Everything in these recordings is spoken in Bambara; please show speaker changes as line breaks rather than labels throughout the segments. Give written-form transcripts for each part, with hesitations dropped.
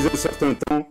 un certain temps,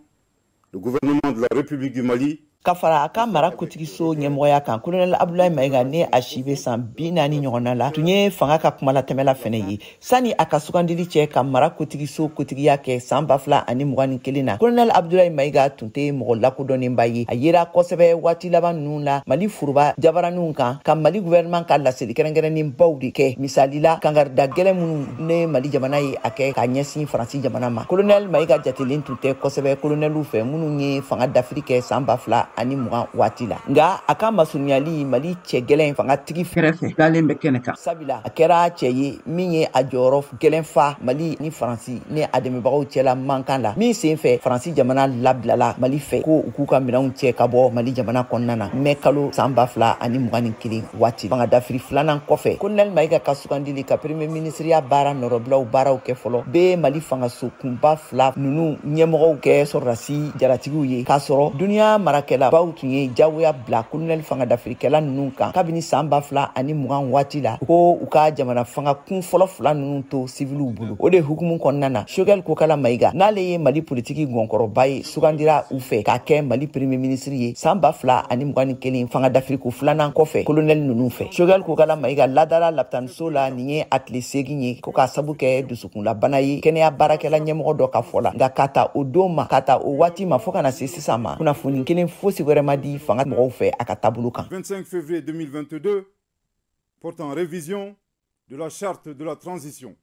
le gouvernement de la République du Mali
Kafara aka mara kutigi so ɲɛmɔgɔya kan Colonel Abdoulaye Maïga ne a si be san 40 ɲɔgɔnna la tun ye fanga ka kuma latɛmɛla fɛnɛ ye sani a ka sugandili cɛ ka mara kutigi so kutigiya kɛ san 2021 na Colonel Abdoulaye Maïga tun tɛ mɔgɔ lakodɔnnenba ye a yera kosɛbɛ waati laban ninnu la Mali furuba jabaraninw kan ka Mali gouvernement ka laseli kɛrɛnkɛrɛnnenbaw de kɛ misali la kangarida gɛlɛn minnu ne Mali jamana ye a kɛ ka ɲɛsin Faransi jamana ma Colonel Maïga jatelen tun tɛ kosɛbɛ colonelw fɛ minnu ye fanga dafiri kɛ san 2000 ani mugan waati la nga a ka masurunyali Mali cɛ gɛlɛn fanga tigi kɛrɛfɛ dalen bɛ kɛnɛ kan sabila a kɛra cɛ ye min ye a jɔyɔrɔ gɛlɛn fa Mali ni Faransi ni a dɛmɛbagaw cɛla mankan la min sen fɛ Faransi jamana labilala Mali fɛ ko u k'u ka minɛnw cɛ ka bɔ Mali jamana kɔnɔna na mai kalo san 2021 waati fanga dafiri filanan kɔfɛ Colonel Maïga ka sugandili ka premier ministeriya baara nɔrɔbilaw baaraw kɛ fɔlɔ be Mali fangaso kunba fila nunu ɲɛmɔgɔw kɛ sɔrɔdasi jaratigiw ye k'a sɔrɔ duniya marakɛla baw tun ye jagoya bila Colonel fanga dafirikɛla ninnu kan kabini san 2020 waati la ko u ka jamana fanga kun fɔlɔ fila ninnu to civiliw bolo o de hukumu kɔnɔna na Choguel Kokala Maïga n'ale ye Mali politiki gɔnkɔrɔba ye sugandira u fɛ k'a kɛ Mali premier ministre ye san 2021 fanga dafiriku filanan kɔfɛ colonel ninnu fɛ Choguel Kokala Maïga ladara lapitaniso la nin ye a tile 8 ye ko k'a sabu kɛ dusukunlabana ye kɛnɛya baarakɛla ɲɛmɔgɔ dɔ ka fɔ la nka ka ta o don ma ka ta o waati ma fo kana se sisan ma kunnafoni kelen fosi wɛrɛ ma di fanga mɔgɔw fɛ a ka tabolo kan
25 février 2022 portant révision de la charte de la transition.